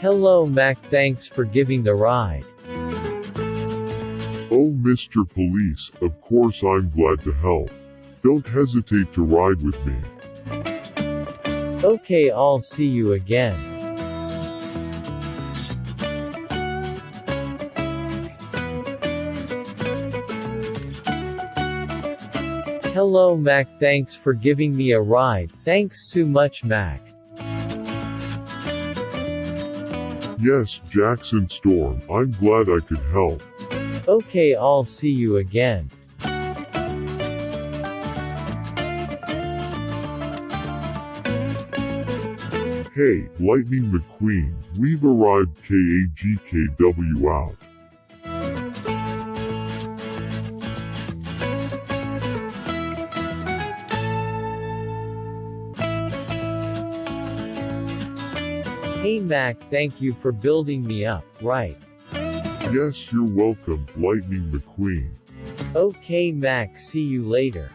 Hello Mac, thanks for giving the ride. Oh, Mr. Police, of course I'm glad to help. Don't hesitate to ride with me. Okay, I'll see you again. Hello Mac, thanks for giving me a ride. Thanks so much Mac. Yes, Jackson Storm, I'm glad I could help. Okay, I'll see you again. Hey, Lightning McQueen, we've arrived KAGKW out. Hey Mac, thank you for building me up, right? Yes, you're welcome, Lightning McQueen. Okay Mac, see you later.